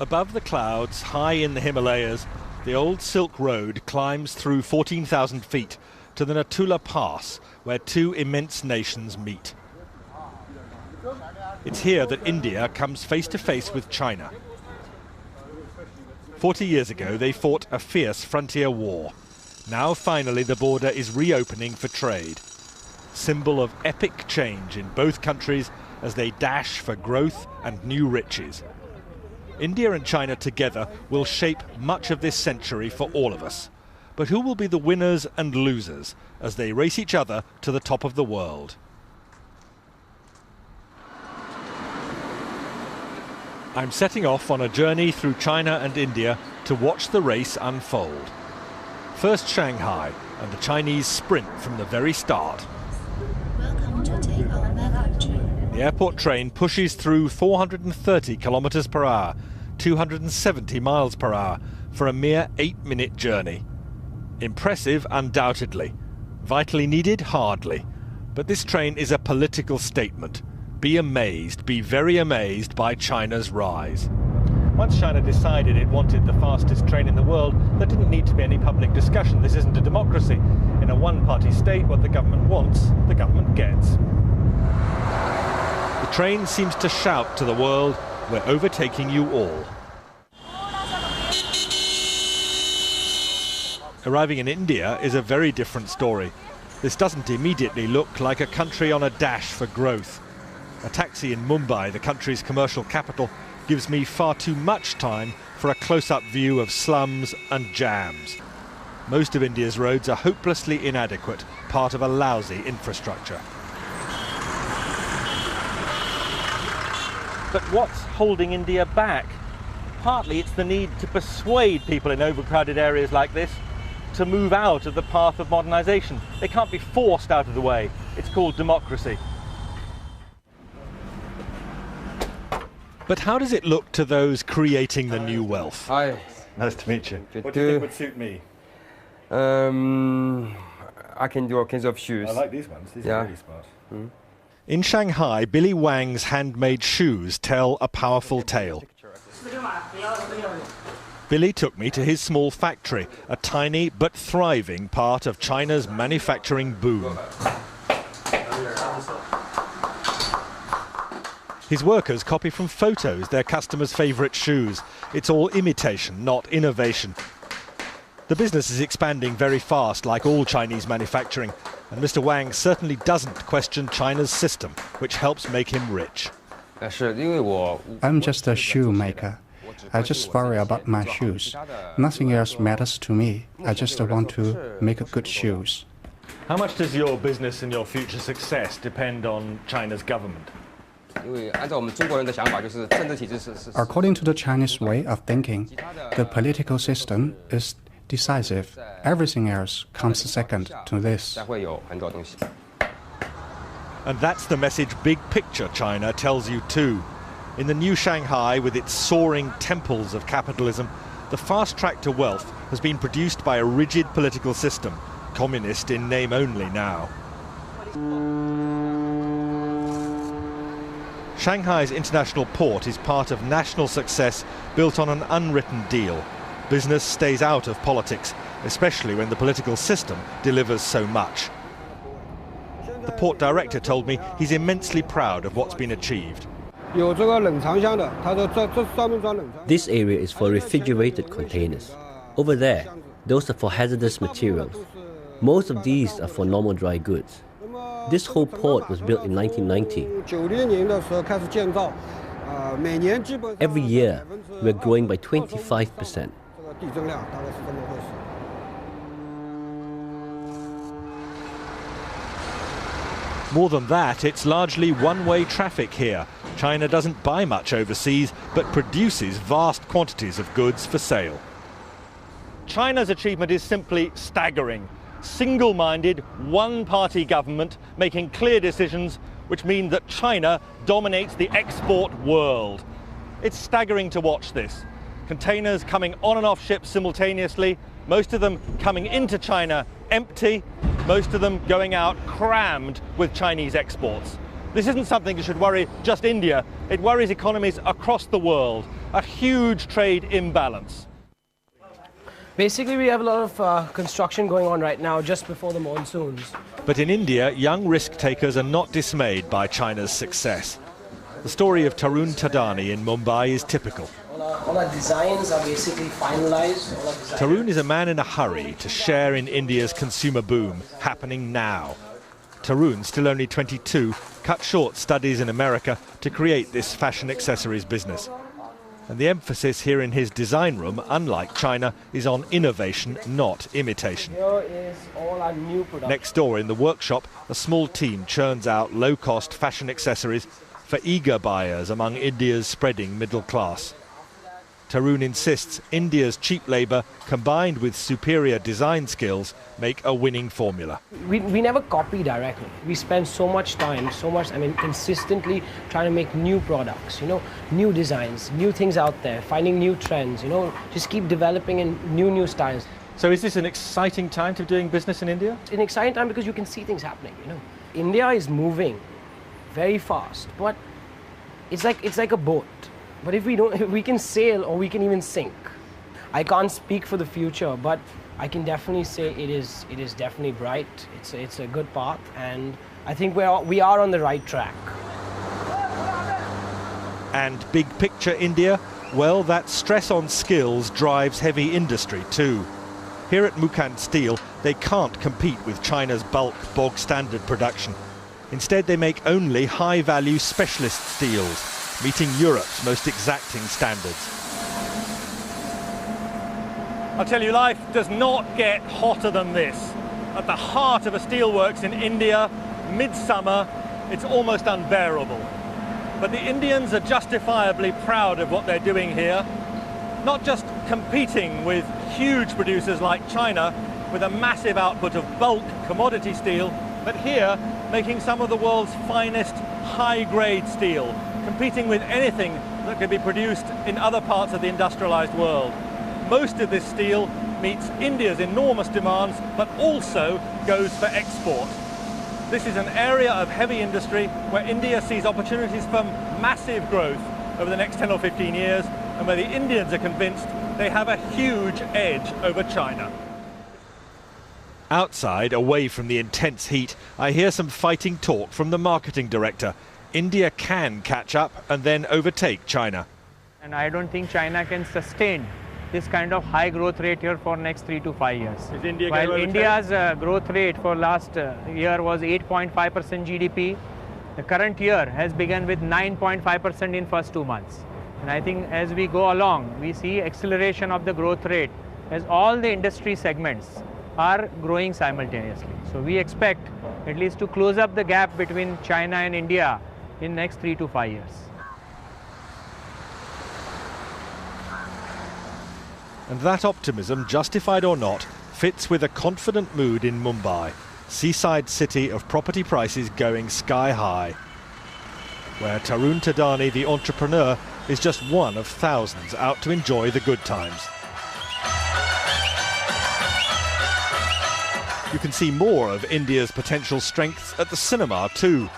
Above the clouds, high in the Himalayas, the old Silk Road climbs through 14,000 feet to the Natula Pass, where two immense nations meet. It's here that India comes face to face with China. 40 years ago, they fought a fierce frontier war. Now, finally, the border is reopening for trade. Symbol of epic change in both countries as they dash for growth and new riches. India and China together will shape much of this century for all of us. But who will be the winners and losers as they race each other to the top of the world? I'm setting off on a journey through China and India to watch the race unfold. First Shanghai, and the Chinese sprint from the very start. Welcome to take our magnet train. The airport train pushes through 430 kilometers per hour, 270 miles per hour, for a mere 8-minute journey. Impressive, undoubtedly. Vitally needed, hardly. But this train is a political statement. Be amazed, be very amazed by China's rise. Once China decided it wanted the fastest train in the world, there didn't need to be any public discussion. This isn't a democracy. In a one-party state, what the government wants, the government gets. The train seems to shout to the world, "We're overtaking you all." Arriving in India is a very different story. This doesn't immediately look like a country on a dash for growth. A taxi in Mumbai, the country's commercial capital, gives me far too much time for a close-up view of slums and jams. Most of India's roads are hopelessly inadequate, part of a lousy infrastructure. But what's holding India back? Partly it's the need to persuade people in overcrowded areas like this to move out of the path of modernisation. They can't be forced out of the way. It's called democracy. But how does it look to those creating the new wealth? Hi. Nice to meet you. What do you think would suit me? I can do all kinds of shoes. I like these ones. These are really smart. Mm. In Shanghai, Billy Wang's handmade shoes tell a powerful tale. Billy took me to his small factory, a tiny but thriving part of China's manufacturing boom. His workers copy from photos their customers' favourite shoes. It's all imitation, not innovation. The business is expanding very fast, like all Chinese manufacturing, and Mr. Wang certainly doesn't question China's system, which helps make him rich. I'm just a shoemaker. I just worry about my shoes. Nothing else matters to me. I just want to make good shoes. How much does your business and your future success depend on China's government? According to the Chinese way of thinking, the political system is decisive. Everything else comes second to this. And that's the message big picture China tells you too. In the new Shanghai, with its soaring temples of capitalism, the fast track to wealth has been produced by a rigid political system, communist in name only now. Shanghai's international port is part of national success built on an unwritten deal. Business stays out of politics, especially when the political system delivers so much. The port director told me he's immensely proud of what's been achieved. This area is for refrigerated containers. Over there, those are for hazardous materials. Most of these are for normal dry goods. This whole port was built in 1990. Every year, we're growing by 25%. More than that, it's largely one-way traffic here. China doesn't buy much overseas, but produces vast quantities of goods for sale. China's achievement is simply staggering. Single-minded, one-party government making clear decisions which mean that China dominates the export world. It's staggering to watch this. Containers coming on and off ships simultaneously, most of them coming into China empty, most of them going out crammed with Chinese exports. This isn't something that should worry just India. It worries economies across the world. A huge trade imbalance. Basically, we have a lot of construction going on right now just before the monsoons. But in India, young risk-takers are not dismayed by China's success. The story of Tarun Tadani in Mumbai is typical. All our designs are basically finalized. Tarun is a man in a hurry to share in India's consumer boom, happening now. Tarun, still only 22, cut short studies in America to create this fashion accessories business. And the emphasis here in his design room, unlike China, is on innovation, not imitation. Here is all our new production. Next door in the workshop, a small team churns out low-cost fashion accessories for eager buyers among India's spreading middle class. Tarun insists India's cheap labour, combined with superior design skills, make a winning formula. We never copy directly. We spend so much time, consistently trying to make new products, new designs, new things out there, finding new trends, just keep developing in new styles. So is this an exciting time to be doing business in India? It's an exciting time because you can see things happening, India is moving very fast, but it's like a boat. But if we can sail or we can even sink. I can't speak for the future, but I can definitely say it is definitely bright. It's a good path, and I think we are on the right track. And big picture India? Well, that stress on skills drives heavy industry too. Here at Mukand Steel, they can't compete with China's bulk bog standard production. Instead, they make only high-value specialist steels, meeting Europe's most exacting standards. I'll tell you, life does not get hotter than this. At the heart of a steelworks in India, midsummer, it's almost unbearable. But the Indians are justifiably proud of what they're doing here, not just competing with huge producers like China with a massive output of bulk commodity steel, but here making some of the world's finest high-grade steel, competing with anything that could be produced in other parts of the industrialized world. Most of this steel meets India's enormous demands, but also goes for export. This is an area of heavy industry where India sees opportunities for massive growth over the next 10 or 15 years, and where the Indians are convinced they have a huge edge over China. Outside, away from the intense heat, I hear some fighting talk from the marketing director. India can catch up and then overtake China. And I don't think China can sustain this kind of high growth rate here for next 3 to 5 years. Is India While India's growth rate for last year was 8.5% GDP, the current year has begun with 9.5% in first 2 months. And I think as we go along, we see acceleration of the growth rate as all the industry segments are growing simultaneously. So we expect at least to close up the gap between China and India in next 3 to 5 years. And that optimism, justified or not, fits with a confident mood in Mumbai, seaside city of property prices going sky high, where Tarun Tadani, the entrepreneur, is just one of thousands out to enjoy the good times. You can see more of India's potential strengths at the cinema too.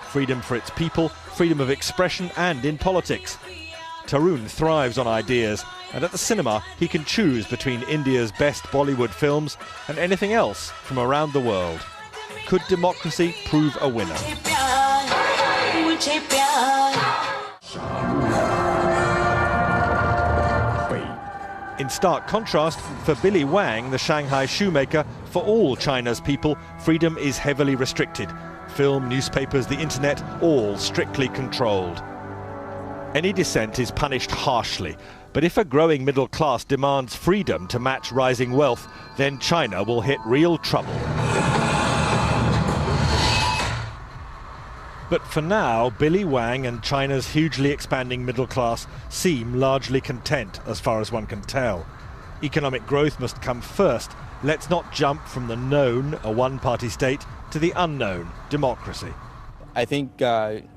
Freedom for its people, freedom of expression, and in politics. Tarun thrives on ideas, and at the cinema he can choose between India's best Bollywood films and anything else from around the world. Could democracy prove a winner? In stark contrast, for Billy Wang, the Shanghai shoemaker, for all China's people, freedom is heavily restricted. Film, newspapers, the internet, all strictly controlled. Any dissent is punished harshly, but if a growing middle class demands freedom to match rising wealth, then China will hit real trouble. But for now, Billy Wang and China's hugely expanding middle class seem largely content, as far as one can tell. Economic growth must come first. Let's not jump from the known, a one-party state, to the unknown, democracy. I think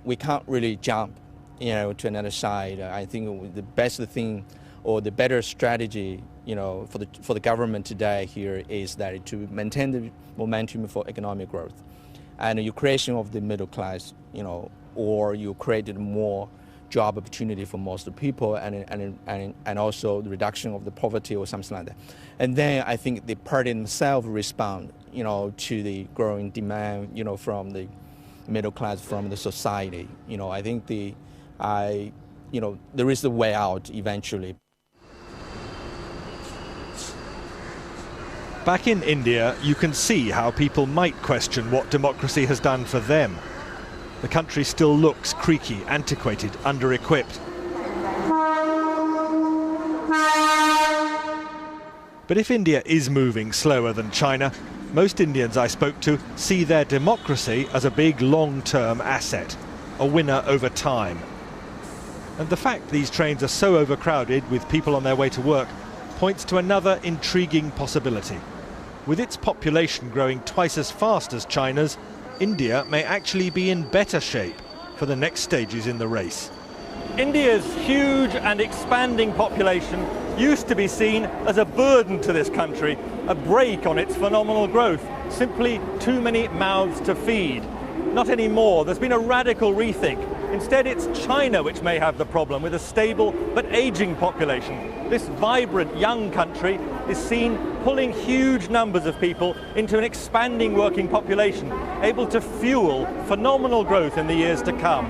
we can't really jump, to another side. I think the best thing or the better strategy, for the government today here is that to maintain the momentum for economic growth. and your creation of the middle class, or you created more job opportunity for most of the people, and also the reduction of the poverty or something like that. And then I think the party themselves respond, to the growing demand, from the middle class, from the society. I think there is a way out eventually. Back in India, you can see how people might question what democracy has done for them. The country still looks creaky, antiquated, under-equipped. But if India is moving slower than China, most Indians I spoke to see their democracy as a big long-term asset, a winner over time. And the fact these trains are so overcrowded with people on their way to work points to another intriguing possibility. With its population growing twice as fast as China's, India may actually be in better shape for the next stages in the race. India's huge and expanding population used to be seen as a burden to this country, a brake on its phenomenal growth, simply too many mouths to feed. Not anymore. There's been a radical rethink. Instead, it's China which may have the problem with a stable but aging population. This vibrant young country is seen pulling huge numbers of people into an expanding working population, able to fuel phenomenal growth in the years to come.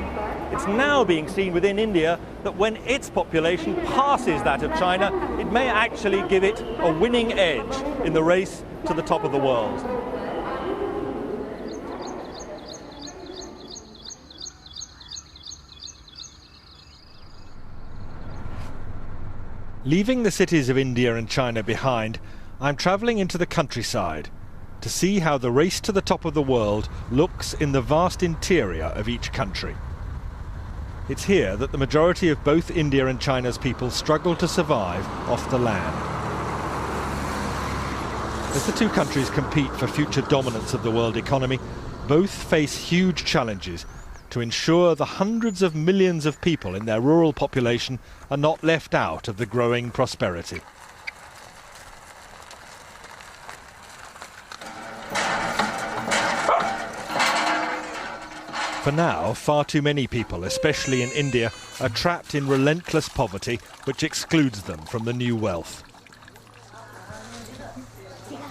It's now being seen within India that when its population passes that of China, it may actually give it a winning edge in the race to the top of the world. Leaving the cities of India and China behind, I'm travelling into the countryside to see how the race to the top of the world looks in the vast interior of each country. It's here that the majority of both India and China's people struggle to survive off the land. As the two countries compete for future dominance of the world economy, both face huge challenges to ensure the hundreds of millions of people in their rural population are not left out of the growing prosperity. For now, far too many people, especially in India, are trapped in relentless poverty which excludes them from the new wealth.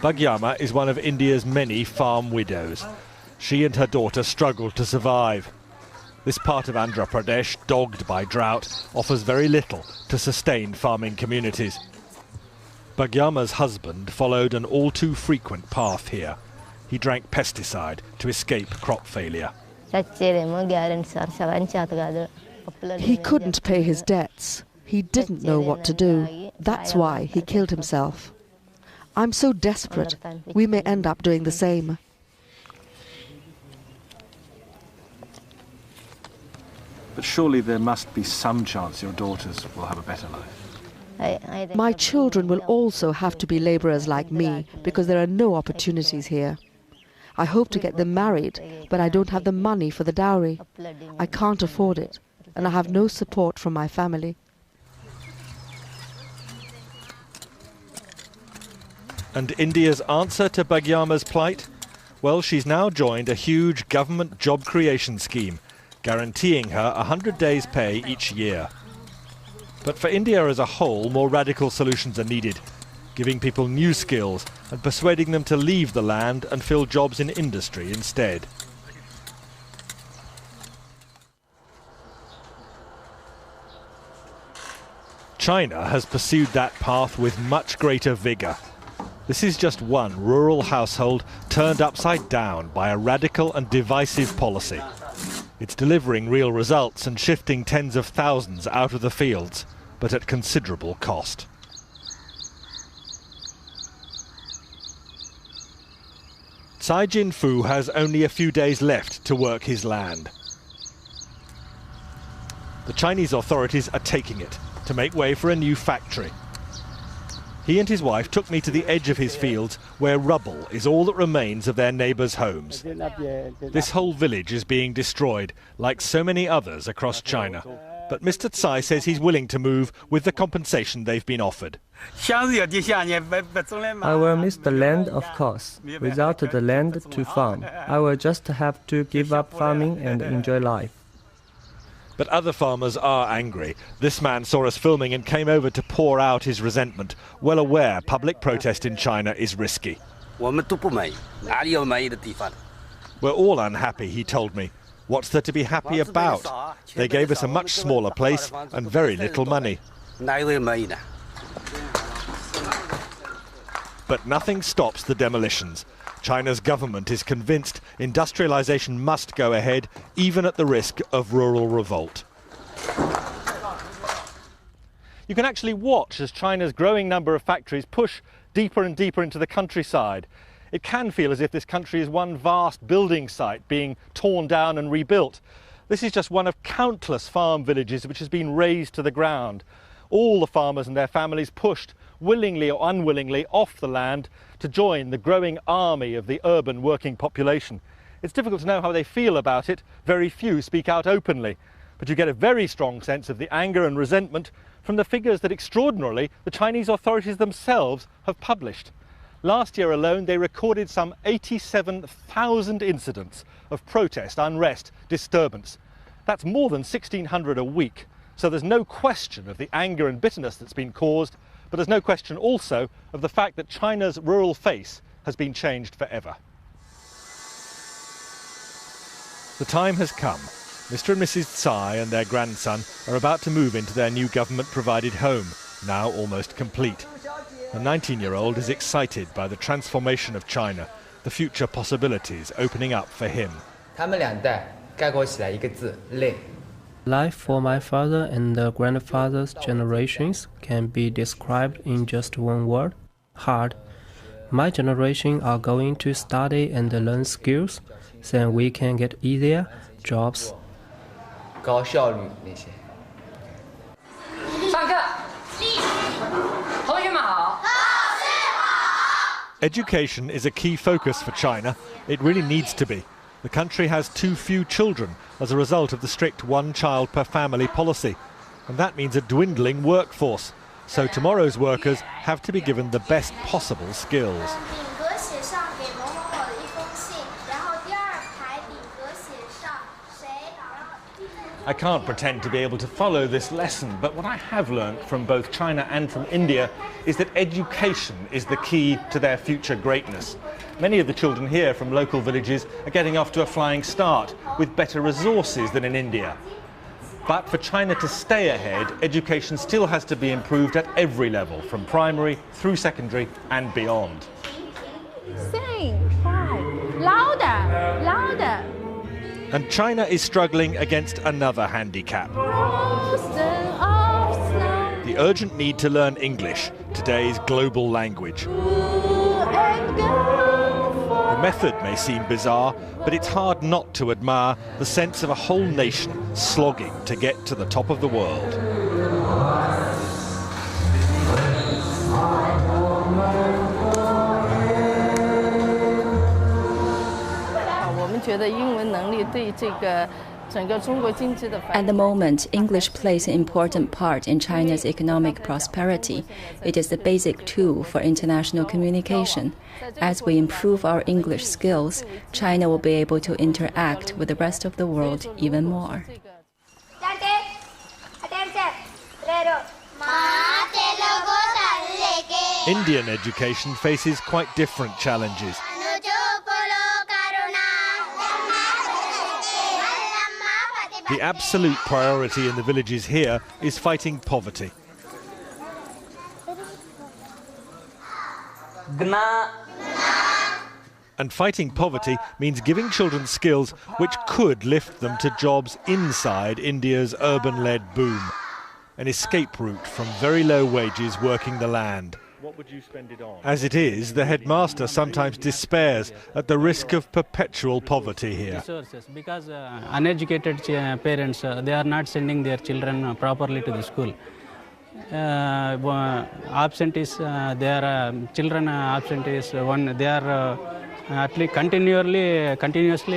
Bhagyama is one of India's many farm widows. She and her daughter struggle to survive. This part of Andhra Pradesh, dogged by drought, offers very little to sustain farming communities. Bhagyama's husband followed an all too frequent path here. He drank pesticide to escape crop failure. He couldn't pay his debts. He didn't know what to do. That's why he killed himself. I'm so desperate, we may end up doing the same. But surely there must be some chance your daughters will have a better life. My children will also have to be labourers like me because there are no opportunities here. I hope to get them married, but I don't have the money for the dowry. I can't afford it, and I have no support from my family. And India's answer to Bhagyama's plight? Well, she's now joined a huge government job creation scheme, guaranteeing her 100 days' pay each year. But for India as a whole, more radical solutions are needed, giving people new skills and persuading them to leave the land and fill jobs in industry instead. China has pursued that path with much greater vigour. This is just one rural household turned upside down by a radical and divisive policy. It's delivering real results and shifting tens of thousands out of the fields, but at considerable cost. Tsai Jin-fu has only a few days left to work his land. The Chinese authorities are taking it to make way for a new factory. He and his wife took me to the edge of his fields where rubble is all that remains of their neighbours' homes. This whole village is being destroyed, like so many others across China. But Mr. Tsai says he's willing to move with the compensation they've been offered. I will miss the land, of course. Without the land to farm, I will just have to give up farming and enjoy life. But other farmers are angry. This man saw us filming and came over to pour out his resentment, well aware public protest in China is risky. We're all unhappy, he told me. What's there to be happy about? They gave us a much smaller place and very little money. But nothing stops the demolitions. China's government is convinced industrialization must go ahead, even at the risk of rural revolt. You can actually watch as China's growing number of factories push deeper and deeper into the countryside. It can feel as if this country is one vast building site being torn down and rebuilt. This is just one of countless farm villages which has been razed to the ground. All the farmers and their families pushed, willingly or unwillingly, off the land to join the growing army of the urban working population. It's difficult to know how they feel about it. Very few speak out openly. But you get a very strong sense of the anger and resentment from the figures that, extraordinarily, the Chinese authorities themselves have published. Last year alone, they recorded some 87,000 incidents of protest, unrest, disturbance. That's more than 1,600 a week. So there's no question of the anger and bitterness that's been caused, but there's no question also of the fact that China's rural face has been changed forever. The time has come. Mr. and Mrs. Tsai and their grandson are about to move into their new government-provided home, now almost complete. The 19-year-old is excited by the transformation of China, the future possibilities opening up for him. Life for my father and the grandfather's generations can be described in just one word: hard. My generation are going to study and learn skills, then we can get easier jobs. Education is a key focus for China. It really needs to be. The country has too few children as a result of the strict one-child-per-family policy. And that means a dwindling workforce. So tomorrow's workers have to be given the best possible skills. I can't pretend to be able to follow this lesson, but what I have learned from both China and from India is that education is the key to their future greatness. Many of the children here from local villages are getting off to a flying start with better resources than in India. But for China to stay ahead, education still has to be improved at every level, from primary through secondary and beyond. Sing, cry, louder, louder. And China is struggling against another handicap: the urgent need to learn English, today's global language. The method may seem bizarre, but it's hard not to admire the sense of a whole nation slogging to get to the top of the world. At the moment, English plays an important part in China's economic prosperity. It is the basic tool for international communication. As we improve our English skills, China will be able to interact with the rest of the world even more. Indian education faces quite different challenges. The absolute priority in the villages here is fighting poverty. And fighting poverty means giving children skills which could lift them to jobs inside India's urban-led boom. An escape route from very low wages working the land. What would you spend it on? As it is, the headmaster sometimes despairs at the risk of perpetual poverty here. Because uneducated parents, they are not sending their children properly to the school. Absentees, their children absentees, they are At least continuously,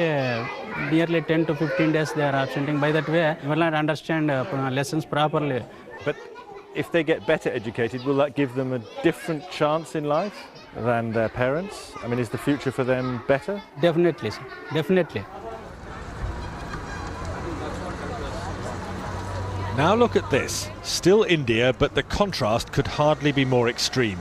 nearly 10 to 15 days they are absenting. By that way, we will not understand lessons properly. But if they get better educated, will that give them a different chance in life than their parents? I mean, is the future for them better? Definitely, sir. Definitely. Now look at this. Still India, but the contrast could hardly be more extreme.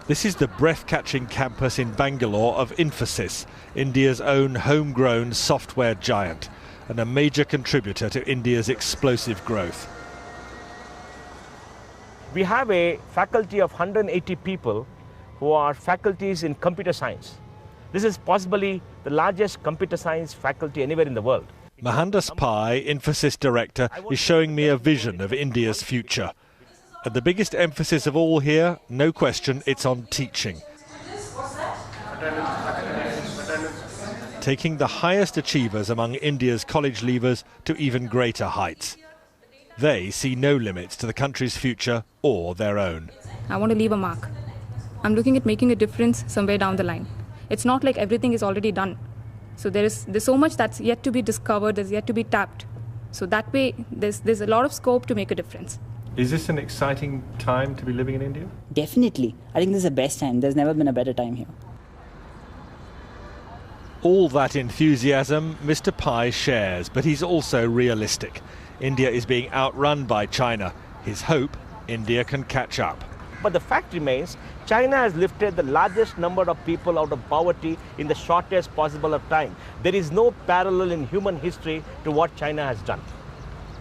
This is the breath-catching campus in Bangalore of Infosys, India's own homegrown software giant, and a major contributor to India's explosive growth. We have a faculty of 180 people who are faculties in computer science. This is possibly the largest computer science faculty anywhere in the world. Mohandas Pai, Infosys director, is showing me a vision of India's future. And the biggest emphasis of all here, no question, it's on teaching. Taking the highest achievers among India's college leavers to even greater heights. They see no limits to the country's future or their own. I want to leave a mark. I'm looking at making a difference somewhere down the line. It's not like everything is already done. So there's so much that's yet to be discovered, there's yet to be tapped. So that way, there's a lot of scope to make a difference. Is this an exciting time to be living in India? Definitely. I think this is the best time. There's never been a better time here. All that enthusiasm Mr. Pai shares, but he's also realistic. India is being outrun by China. His hope, India can catch up. But the fact remains, China has lifted the largest number of people out of poverty in the shortest possible of time. There is no parallel in human history to what China has done.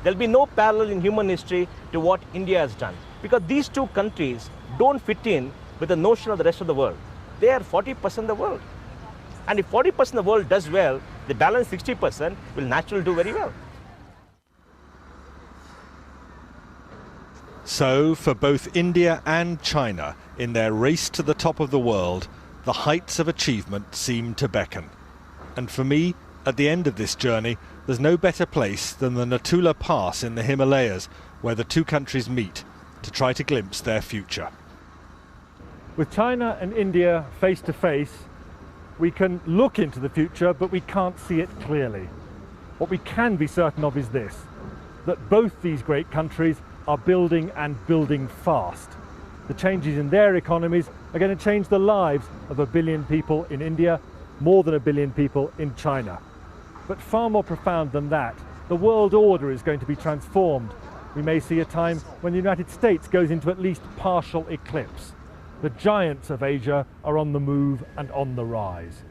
There will be no parallel in human history to what India has done. Because these two countries don't fit in with the notion of the rest of the world. They are 40% of the world. And if 40% of the world does well, the balance 60% will naturally do very well. So, for both India and China, in their race to the top of the world, the heights of achievement seem to beckon. And for me, at the end of this journey, there's no better place than the Natula Pass in the Himalayas, where the two countries meet to try to glimpse their future. With China and India face to face, we can look into the future, but we can't see it clearly. What we can be certain of is this, that both these great countries are building and building fast. The changes in their economies are going to change the lives of 1 billion people in India, more than 1 billion people in China. But far more profound than that, the world order is going to be transformed. We may see a time when the United States goes into at least partial eclipse. The giants of Asia are on the move and on the rise.